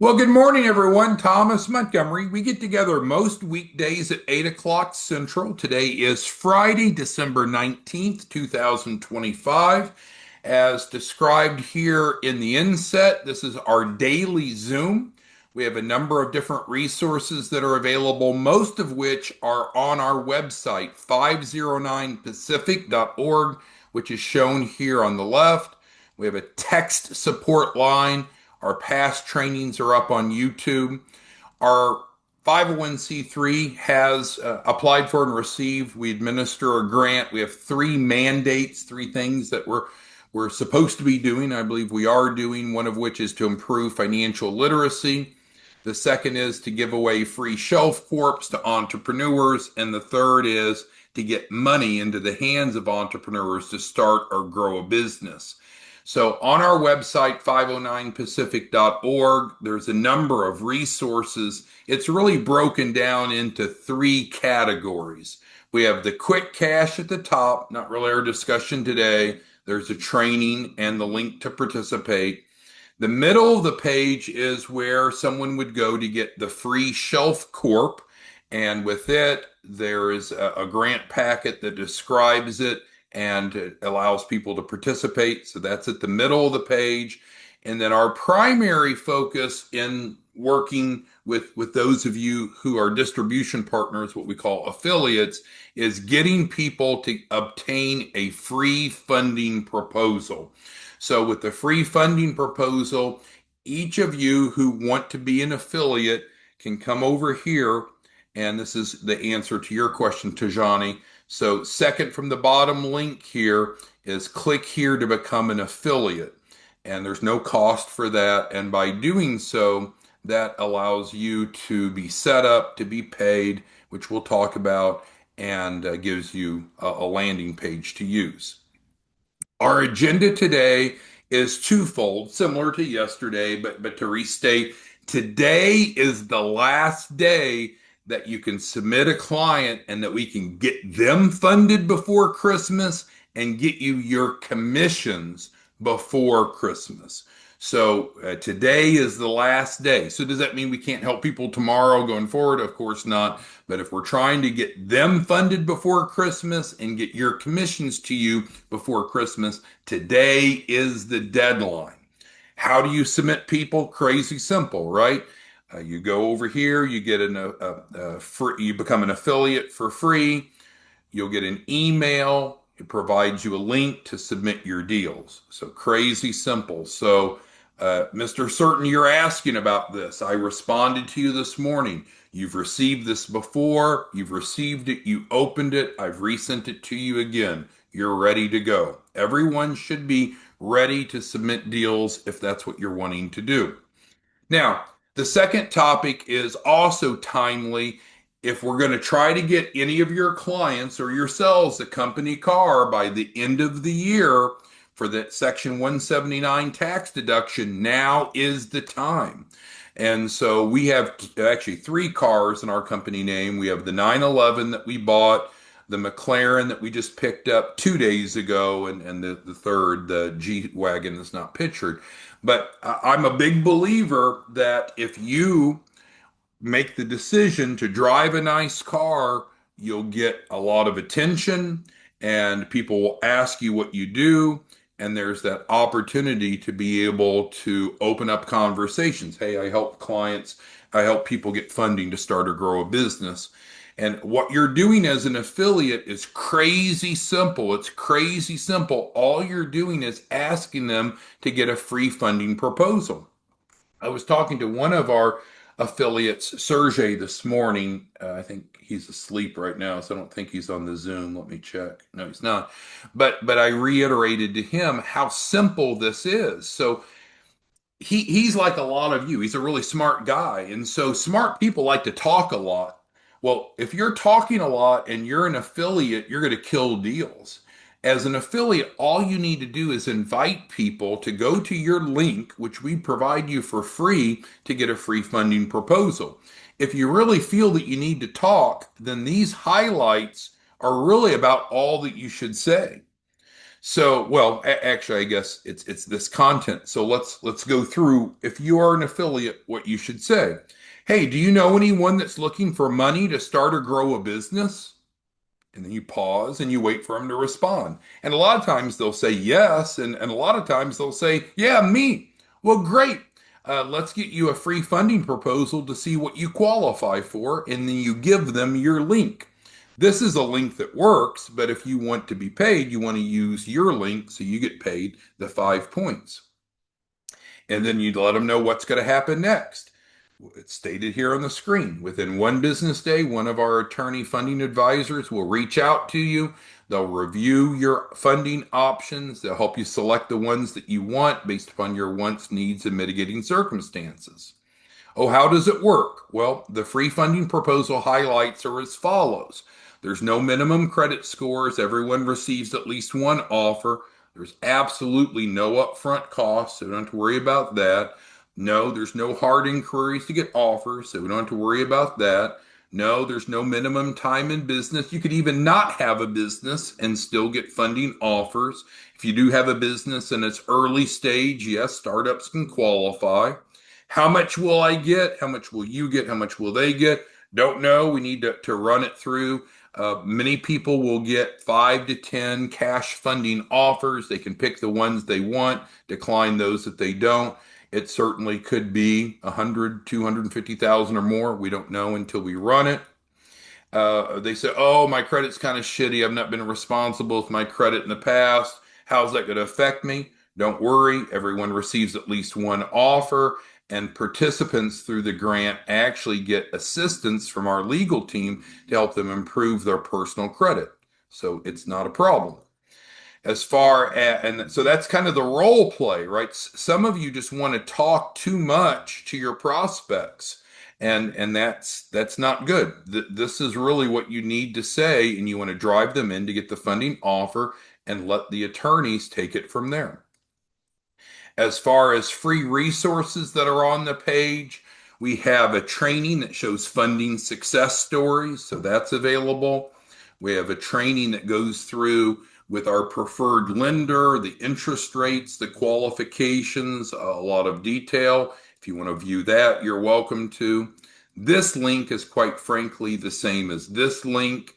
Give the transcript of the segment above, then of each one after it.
Well, good morning, everyone. Thomas Montgomery. We get together most weekdays at 8 o'clock Central. Today is Friday, December 19th, 2025. As described here in the inset, this is our daily Zoom. We have a number of different resources that are available, most of which are on our website, 509pacific.org, which is shown here on the left. We have a text support line. Our past trainings are up on YouTube. Our 501c3 has applied for and received. We administer a grant. We have three mandates, three things that we're supposed to be doing. I believe we are doing, one of which is to improve financial literacy. The second is to give away free shelf corps to entrepreneurs. And the third is to get money into the hands of entrepreneurs to start or grow a business. So on our website, 509pacific.org, there's a number of resources. It's really broken down into three categories. We have the quick cash at the top, not really our discussion today. There's a training and the link to participate. The middle of the page is where someone would go to get the free shelf corp. And with it, there is a grant packet that describes it and it allows people to participate. So that's at the middle of the page. And then our primary focus in working with those of you who are distribution partners, what we call affiliates, is getting people to obtain a free funding proposal. So with the free funding proposal, each of you who want to be an affiliate can come over here. And this is the answer to your question, Tajani. So second from the bottom link here is click here to become an affiliate. And there's no cost for that. And by doing so, that allows you to be set up to be paid, which we'll talk about, and gives you a landing page to use. Our agenda today is twofold, similar to yesterday, but to restate, today is the last day that you can submit a client and that we can get them funded before Christmas and get you your commissions before Christmas. So today is the last day. So does that mean we can't help people tomorrow going forward? Of course not. But if we're trying to get them funded before Christmas and get your commissions to you before Christmas, today is the deadline. How do you submit people? Crazy simple, right? You go over here, you get you become an affiliate for free. You'll get an email. It provides you a link to submit your deals. So crazy simple. So, Mr. Certain, you're asking about this. I responded to you this morning. You've received this before. You've received it. You opened it. I've resent it to you again. You're ready to go. Everyone should be ready to submit deals if that's what you're wanting to do. Now, the second topic is also timely. If we're going to try to get any of your clients or yourselves a company car by the end of the year for that Section 179 tax deduction, now is the time. And so we have actually three cars in our company name. We have the 911 that we bought, the McLaren that we just picked up 2 days ago, and the third, the G Wagon, that's not pictured. But I'm a big believer that if you make the decision to drive a nice car, you'll get a lot of attention and people will ask you what you do. And there's that opportunity to be able to open up conversations. Hey, I help clients, I help people get funding to start or grow a business. And what you're doing as an affiliate is crazy simple. It's crazy simple. All you're doing is asking them to get a free funding proposal. I was talking to one of our affiliates, Sergey, this morning. I think he's asleep right now, so I don't think he's on the Zoom. Let me check. No, he's not. But I reiterated to him how simple this is. So he's like a lot of you. He's a really smart guy. And so smart people like to talk a lot. Well, if you're talking a lot and you're an affiliate, you're going to kill deals. As an affiliate, all you need to do is invite people to go to your link, which we provide you for free to get a free funding proposal. If you really feel that you need to talk, then these highlights are really about all that you should say. So, well, actually, I guess it's this content. So let's go through. If you are an affiliate, what you should say. Hey, do you know anyone that's looking for money to start or grow a business? And then you pause and you wait for them to respond. And a lot of times they'll say yes, and a lot of times they'll say, yeah, me. Well, great. Let's get you a free funding proposal to see what you qualify for, and then you give them your link. This is a link that works, but if you want to be paid, you want to use your link so you get paid the 5 points. And then you'd let them know what's going to happen next. It's stated here on the screen. Within one business day, one of our attorney funding advisors will reach out to you. They'll review your funding options. They'll help you select the ones that you want based upon your wants, needs, and mitigating circumstances. Oh, how does it work? Well, the free funding proposal highlights are as follows. There's no minimum credit scores. Everyone receives at least one offer. There's absolutely no upfront costs, so we don't have to worry about that. No, there's no hard inquiries to get offers, so we don't have to worry about that. No, there's no minimum time in business. You could even not have a business and still get funding offers. If you do have a business and it's early stage, yes, startups can qualify. How much will I get? How much will you get? How much will they get? Don't know. We need to run it through. Many people will get 5 to 10 cash funding offers. They can pick the ones they want, decline those that they don't. It certainly could be 100, 250,000 or more. We don't know until we run it. They say, oh, my credit's kind of shitty. I've not been responsible with my credit in the past. How's that going to affect me? Don't worry. Everyone receives at least one offer, and participants through the grant actually get assistance from our legal team to help them improve their personal credit. So it's not a problem as far as, and so that's kind of the role play, right? Some of you just want to talk too much to your prospects, and that's not good. This is really what you need to say, and you want to drive them in to get the funding offer and let the attorneys take it from there. As far as free resources that are on the page, we have a training that shows funding success stories, so that's available. We have a training that goes through with our preferred lender, the interest rates, the qualifications, a lot of detail. If you want to view that, you're welcome to. This link is quite frankly the same as this link.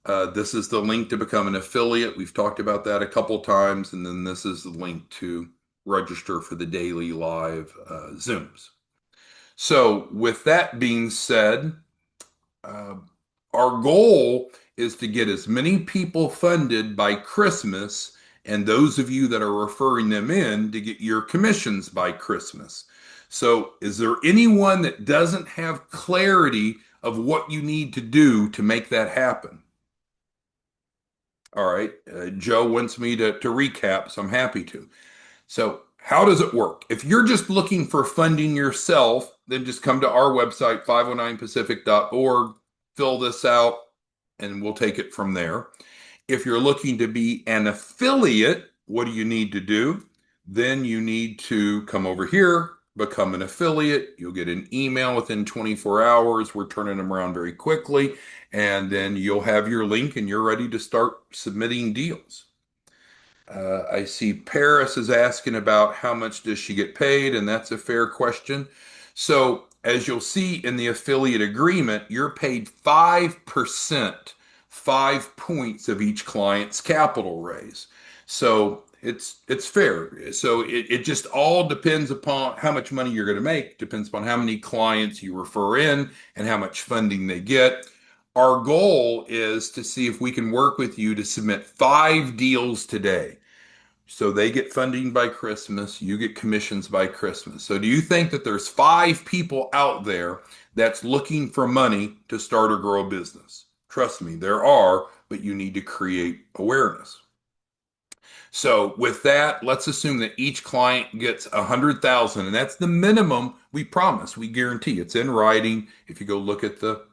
This is the link to become an affiliate. We've talked about that a couple times. And then this is the link to register for the daily live Zooms. So, with that being said, uh, our goal is to get as many people funded by Christmas, and those of you that are referring them in to get your commissions by Christmas. So, is there anyone that doesn't have clarity of what you need to do to make that happen? All right. Joe wants me to recap, so I'm happy to. So, how does it work? If you're just looking for funding yourself, then just come to our website, 509pacific.org, fill this out, and we'll take it from there. If you're looking to be an affiliate, what do you need to do? Then you need to come over here, become an affiliate. You'll get an email within 24 hours. We're turning them around very quickly. And then you'll have your link and you're ready to start submitting deals. I see Paris is asking about how much does she get paid, and that's a fair question. So, as you'll see in the affiliate agreement, you're paid 5%, 5 points of each client's capital raise. So it's fair. So it just all depends upon how much money you're going to make, depends upon how many clients you refer in and how much funding they get. Our goal is to see if we can work with you to submit 5 deals today. So they get funding by Christmas, you get commissions by Christmas. So do you think that there's 5 people out there that's looking for money to start or grow a business? Trust me, there are, but you need to create awareness. So with that, let's assume that each client gets 100,000, and that's the minimum we promise. We guarantee it's in writing. If you go look at the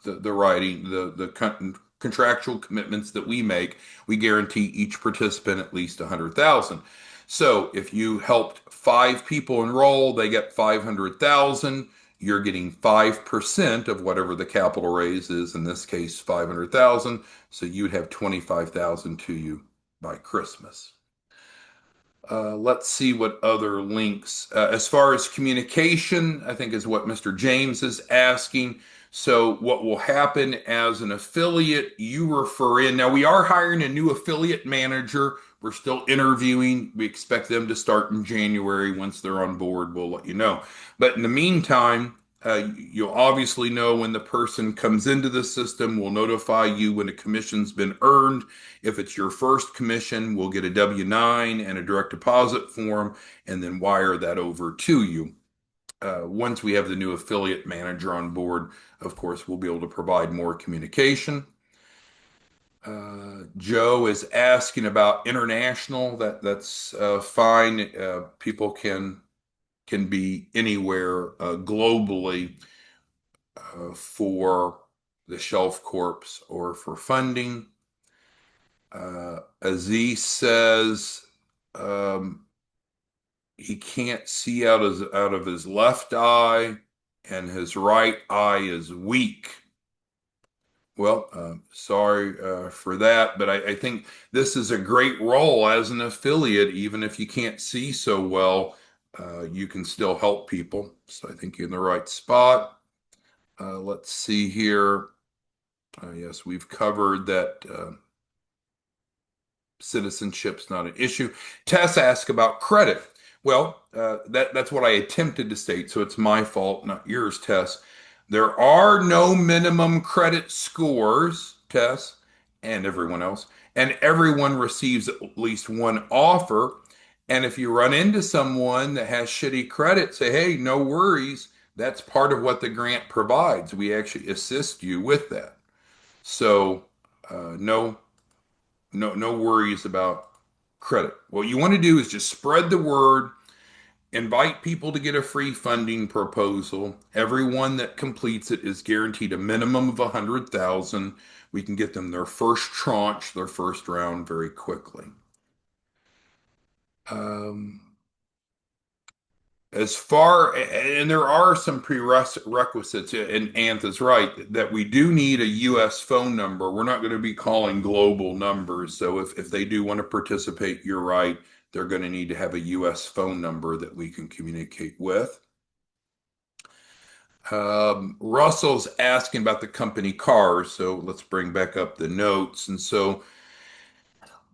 writing, the contractual commitments that we make, we guarantee each participant at least 100,000. So if you helped 5 people enroll, they get 500,000. You're getting 5% of whatever the capital raise is, in this case 500,000. So you'd have 25,000 to you by Christmas. Let's see what other links. As far as communication, I think is what Mr. James is asking. So, what will happen as an affiliate, you refer in. Now, we are hiring a new affiliate manager. We're still interviewing. We expect them to start in January. Once they're on board, we'll let you know. But in the meantime, you'll obviously know when the person comes into the system. We'll notify you when a commission's been earned. If it's your first commission, we'll get a W-9 and a direct deposit form and then wire that over to you. Once we have the new affiliate manager on board, of course, we'll be able to provide more communication. Joe is asking about international. That's fine. People can be anywhere globally for the shelf corps or for funding. Aziz says he can't see out of his left eye, and his right eye is weak. Well, sorry for that, but I think this is a great role as an affiliate. Even if you can't see so well, you can still help people. So I think you're in the right spot. Let's see here. Yes, we've covered that. Citizenship's not an issue. Tess asked about credit. Well, that's what I attempted to state, so it's my fault, not yours, Tess. There are no minimum credit scores, Tess, and everyone else, and everyone receives at least one offer. And if you run into someone that has shitty credit, say, hey, no worries. That's part of what the grant provides. We actually assist you with that. So, no worries about credit. What you want to do is just spread the word, invite people to get a free funding proposal. Everyone that completes it is guaranteed a minimum of 100,000. We can get them their first tranche, their first round very quickly. Um, as far and there are some prerequisites, and Anth is right that we do need a U.S. phone number. We're not going to be calling global numbers, so if they do want to participate, you're right, they're going to need to have a U.S. phone number that we can communicate with. Russell's asking about the company cars, so let's bring back up the notes. And so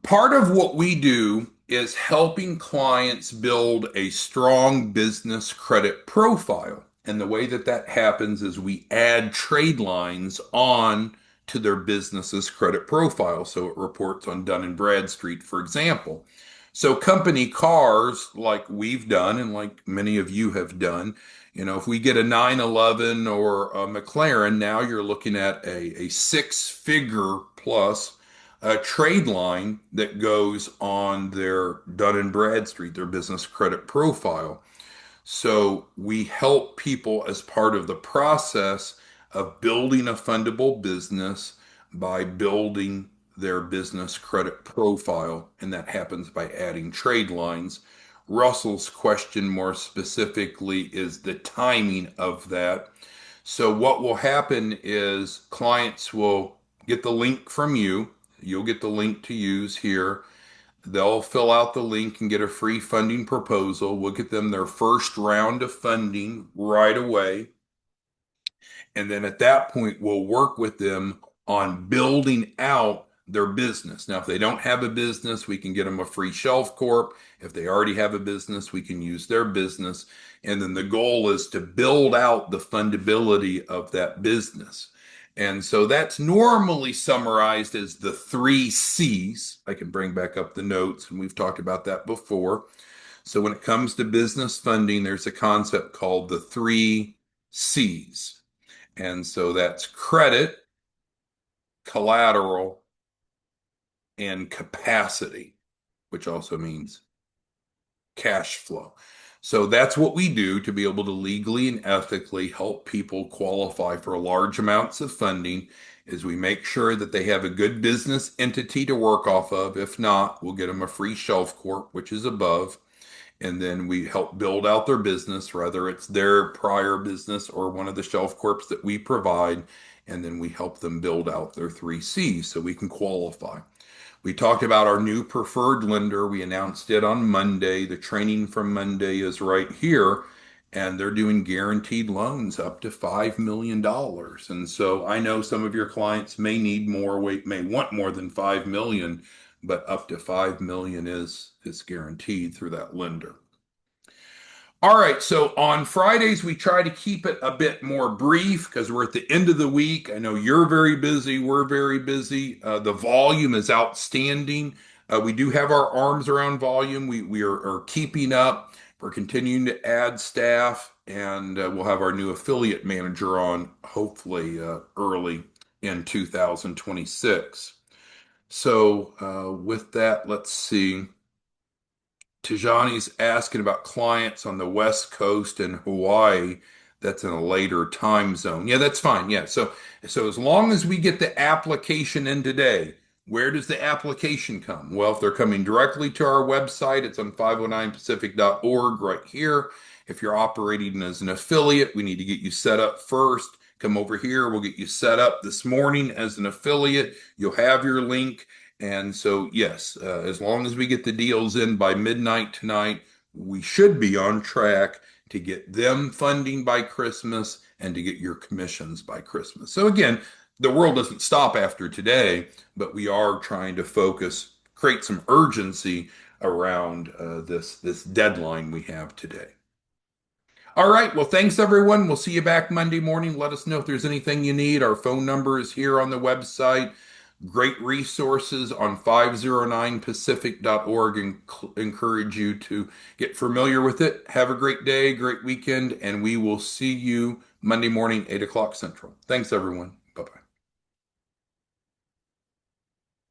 part of what we do is helping clients build a strong business credit profile. And the way that that happens is we add trade lines on to their business's credit profile. So it reports on Dun and Bradstreet, for example. So company cars, like we've done and like many of you have done, if we get a 911 or a McLaren, now you're looking at a six-figure plus a trade line that goes on their Dun and Bradstreet, their business credit profile. So we help people as part of the process of building a fundable business by building their business credit profile, and that happens by adding trade lines. Russell's question more specifically is the timing of that. So what will happen is clients will get the link from you. You'll get the link to use here. They'll fill out the link and get a free funding proposal. We'll get them their first round of funding right away. And then at that point, we'll work with them on building out their business. Now, if they don't have a business, we can get them a free shelf corp. If they already have a business, we can use their business. And then the goal is to build out the fundability of that business. And so that's normally summarized as the three C's. I can bring back up the notes, and we've talked about that before. So when it comes to business funding, there's a concept called the three C's. And so that's credit, collateral, and capacity, which also means cash flow. So that's what we do to be able to legally and ethically help people qualify for large amounts of funding is we make sure that they have a good business entity to work off of. If not, we'll get them a free shelf corp, which is above. And then we help build out their business, whether it's their prior business or one of the shelf corps that we provide. And then we help them build out their three C's so we can qualify. We talked about our new preferred lender. We announced it on Monday. The training from Monday is right here, and they're doing guaranteed loans up to $5 million. And so I know some of your clients may need more, may want more than 5 million, but up to 5 million is guaranteed through that lender. All right, so on Fridays, we try to keep it a bit more brief because we're at the end of the week. I know you're very busy, we're very busy. The volume is outstanding. We do have our arms around volume. We are keeping up. We're continuing to add staff, and we'll have our new affiliate manager on hopefully early in 2026. So, with that, let's see. Tijani's asking about clients on the West Coast and Hawaii. That's in a later time zone. Yeah, that's fine. Yeah. So as long as we get the application in today, where does the application come? Well, if they're coming directly to our website, it's on 509pacific.org right here. If you're operating as an affiliate, we need to get you set up first. Come over here. We'll get you set up this morning as an affiliate. You'll have your link. And so, yes, as long as we get the deals in by midnight tonight, we should be on track to get them funding by Christmas and to get your commissions by Christmas. So, again, the world doesn't stop after today, but we are trying to focus, create some urgency around this deadline we have today. All right. Well, thanks everyone. We'll see you back Monday morning. Let us know if there's anything you need. Our phone number is here on the website. Great resources on 509pacific.org and encourage you to get familiar with it. Have a great day, great weekend, and we will see you Monday morning, 8 o'clock Central. Thanks, everyone. Bye bye.